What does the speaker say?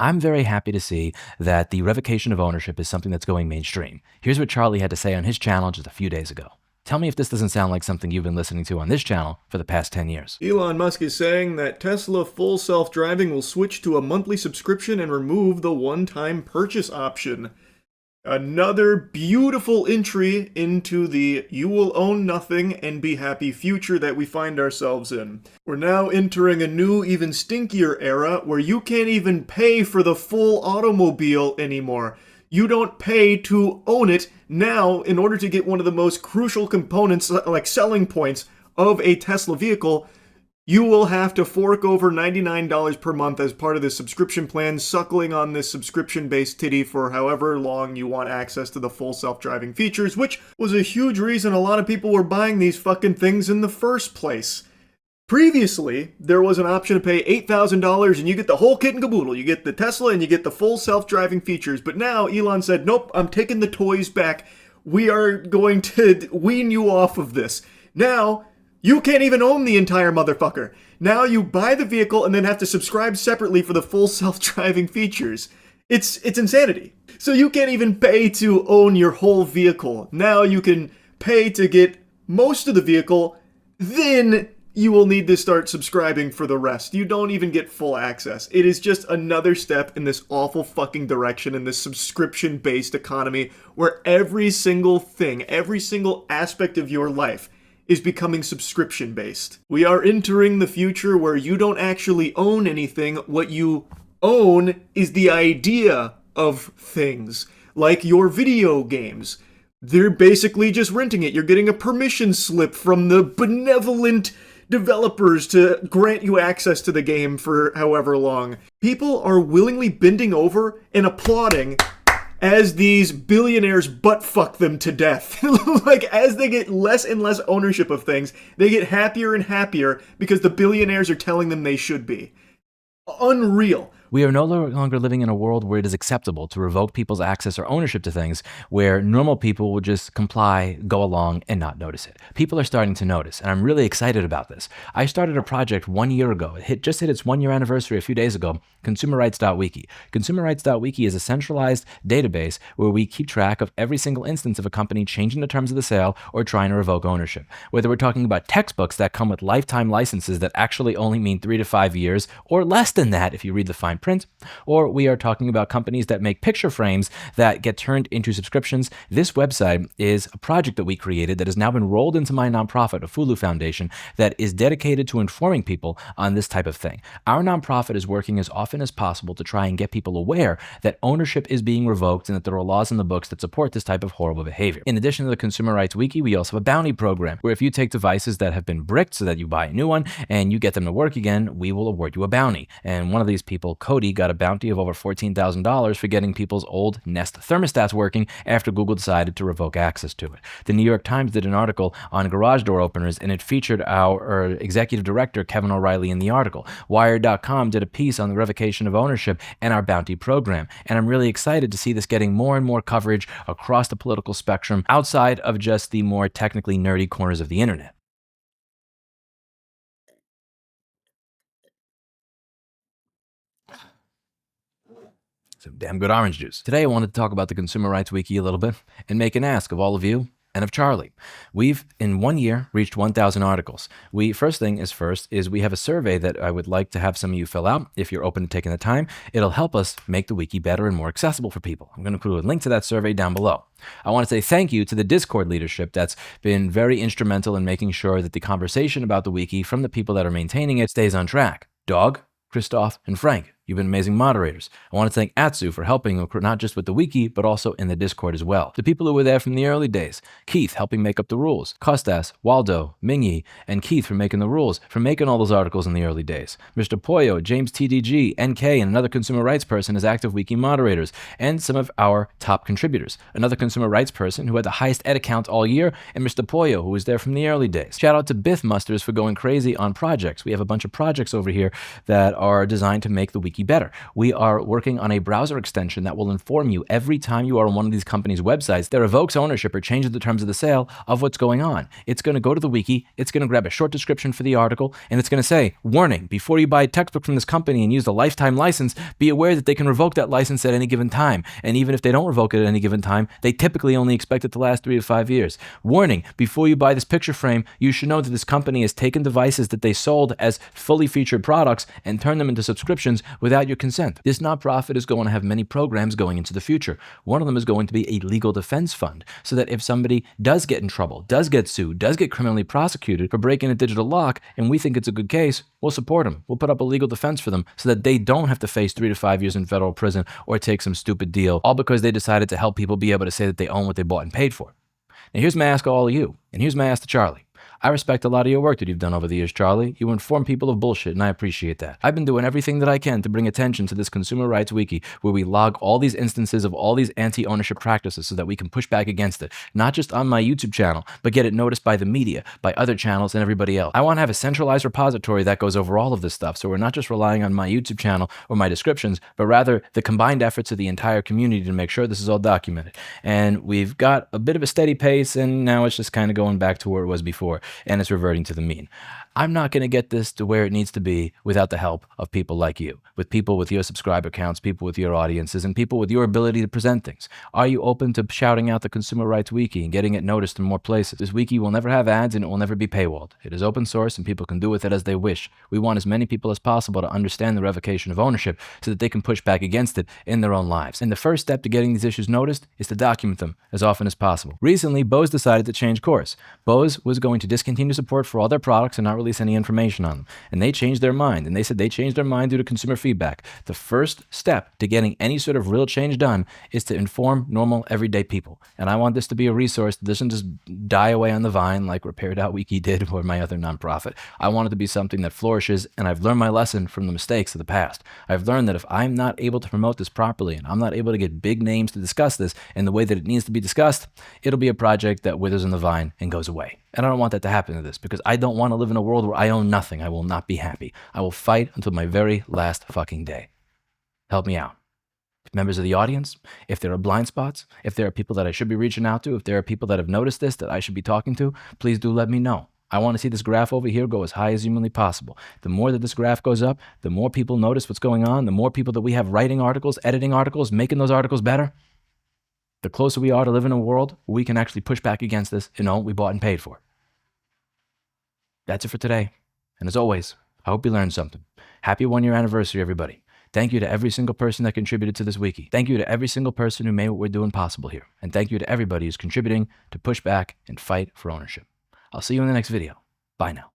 I'm very happy to see that the revocation of ownership is something that's going mainstream. Here's what Charlie had to say on his channel just a few days ago. Tell me if this doesn't sound like something you've been listening to on this channel for the past 10 years. Elon Musk is saying that Tesla full self-driving will switch to a monthly subscription and remove the one-time purchase option. Another beautiful entry into the you will own nothing and be happy future that we find ourselves in. We're now entering a new, even stinkier era where you can't even pay for the full automobile anymore. You don't pay to own it. Now, in order to get one of the most crucial components, like selling points of a Tesla vehicle, you will have to fork over $99 per month as part of this subscription plan, suckling on this subscription-based titty for however long you want access to the full self-driving features, which was a huge reason a lot of people were buying these fucking things in the first place. Previously, there was an option to pay $8,000 and you get the whole kit and caboodle. You get the Tesla and you get the full self-driving features. But now Elon said, nope, I'm taking the toys back. We are going to wean you off of this. Now, you can't even own the entire motherfucker. Now you buy the vehicle and then have to subscribe separately for the full self-driving features. It's insanity. So you can't even pay to own your whole vehicle. Now you can pay to get most of the vehicle, then you will need to start subscribing for the rest. You don't even get full access. It is just another step in this awful fucking direction in this subscription-based economy where every single thing, every single aspect of your life is becoming subscription-based. We are entering the future where you don't actually own anything. What you own is the idea of things, like your video games. They're basically just renting it. You're getting a permission slip from the benevolent developers to grant you access to the game for however long. People are willingly bending over and applauding as these billionaires butt-fuck them to death. Like, as they get less and less ownership of things, they get happier and happier because the billionaires are telling them they should be. Unreal. We are no longer living in a world where it is acceptable to revoke people's access or ownership to things where normal people will just comply, go along, and not notice it. People are starting to notice, and I'm really excited about this. I started a project 1 year ago. It just hit its 1 year anniversary a few days ago, ConsumerRights.wiki. ConsumerRights.wiki is a centralized database where we keep track of every single instance of a company changing the terms of the sale or trying to revoke ownership. Whether we're talking about textbooks that come with lifetime licenses that actually only mean 3 to 5 years, or less than that if you read the fine print, or we are talking about companies that make picture frames that get turned into subscriptions. This website is a project that we created that has now been rolled into my nonprofit, a Fulu Foundation, that is dedicated to informing people on this type of thing. Our nonprofit is working as often as possible to try and get people aware that ownership is being revoked and that there are laws in the books that support this type of horrible behavior. In addition to the Consumer Rights Wiki, we also have a bounty program where if you take devices that have been bricked so that you buy a new one and you get them to work again, we will award you a bounty. And one of these people, Cody, got a bounty of over $14,000 for getting people's old Nest thermostats working after Google decided to revoke access to it. The New York Times did an article on garage door openers, and it featured our executive director, Kevin O'Reilly, in the article. Wired.com did a piece on the revocation of ownership and our bounty program, and I'm really excited to see this getting more and more coverage across the political spectrum outside of just the more technically nerdy corners of the internet. Some damn good orange juice. Today I wanted to talk about the Consumer Rights Wiki a little bit and make an ask of all of you and of Charlie. We've, in 1 year, reached 1,000 articles. First thing is we have a survey that I would like to have some of you fill out if you're open to taking the time. It'll help us make the wiki better and more accessible for people. I'm going to put a link to that survey down below. I want to say thank you to the Discord leadership that's been very instrumental in making sure that the conversation about the wiki from the people that are maintaining it stays on track. Dog, Christoph, and Frank, you've been amazing moderators. I want to thank Atsu for helping not just with the wiki, but also in the Discord as well. The people who were there from the early days. Keith helping make up the rules. Kostas, Waldo, Mingyi, and Keith for making the rules, for making all those articles in the early days. Mr. Poyo, James TDG, NK, and another consumer rights person as active wiki moderators, and some of our top contributors. Another consumer rights person who had the highest ed account all year, and Mr. Poyo, who was there from the early days. Shout out to Biff Musters for going crazy on projects. We have a bunch of projects over here that are designed to make the wiki Wiki better. We are working on a browser extension that will inform you every time you are on one of these companies' websites that revokes ownership or changes the terms of the sale of what's going on. It's going to go to the Wiki, it's going to grab a short description for the article, and it's going to say, warning, before you buy a textbook from this company and use the lifetime license, be aware that they can revoke that license at any given time. And even if they don't revoke it at any given time, they typically only expect it to last 3 to 5 years. Warning, before you buy this picture frame, you should know that this company has taken devices that they sold as fully featured products and turned them into subscriptions without your consent. This nonprofit is going to have many programs going into the future. One of them is going to be a legal defense fund, so that if somebody does get in trouble, does get sued, does get criminally prosecuted for breaking a digital lock, and we think it's a good case, we'll support them. We'll put up a legal defense for them so that they don't have to face 3 to 5 years in federal prison or take some stupid deal, all because they decided to help people be able to say that they own what they bought and paid for. Now here's my ask to all of you, and here's my ask to Charlie. I respect a lot of your work that you've done over the years, Charlie. You inform people of bullshit, and I appreciate that. I've been doing everything that I can to bring attention to this consumer rights wiki, where we log all these instances of all these anti-ownership practices so that we can push back against it, not just on my YouTube channel, but get it noticed by the media, by other channels, and everybody else. I want to have a centralized repository that goes over all of this stuff, so we're not just relying on my YouTube channel or my descriptions, but rather the combined efforts of the entire community to make sure this is all documented. And we've got a bit of a steady pace, and now it's just kind of going back to where it was before, and it's reverting to the mean. I'm not going to get this to where it needs to be without the help of people like you, with people with your subscriber counts, people with your audiences, and people with your ability to present things. Are you open to shouting out the Consumer Rights Wiki and getting it noticed in more places? This wiki will never have ads and it will never be paywalled. It is open source and people can do with it as they wish. We want as many people as possible to understand the revocation of ownership so that they can push back against it in their own lives. And the first step to getting these issues noticed is to document them as often as possible. Recently, Bose decided to change course. Bose was going to discontinue support for all their products and not release any information on them. And they changed their mind. And they said they changed their mind due to consumer feedback. The first step to getting any sort of real change done is to inform normal, everyday people. And I want this to be a resource that doesn't just die away on the vine like Repair.Wiki did or my other nonprofit. I want it to be something that flourishes, and I've learned my lesson from the mistakes of the past. I've learned that if I'm not able to promote this properly and I'm not able to get big names to discuss this in the way that it needs to be discussed, it'll be a project that withers on the vine and goes away. And I don't want that to happen to this because I don't want to live in a world where I own nothing. I will not be happy. I will fight until my very last fucking day. Help me out. Members of the audience, if there are blind spots, if there are people that I should be reaching out to, if there are people that have noticed this that I should be talking to, please do let me know. I want to see this graph over here go as high as humanly possible. The more that this graph goes up, the more people notice what's going on, the more people that we have writing articles, editing articles, making those articles better, the closer we are to living in a world where we can actually push back against this and own what we bought and paid for. That's it for today. And as always, I hope you learned something. Happy 1-year anniversary, everybody. Thank you to every single person that contributed to this wiki. Thank you to every single person who made what we're doing possible here. And thank you to everybody who's contributing to push back and fight for ownership. I'll see you in the next video. Bye now.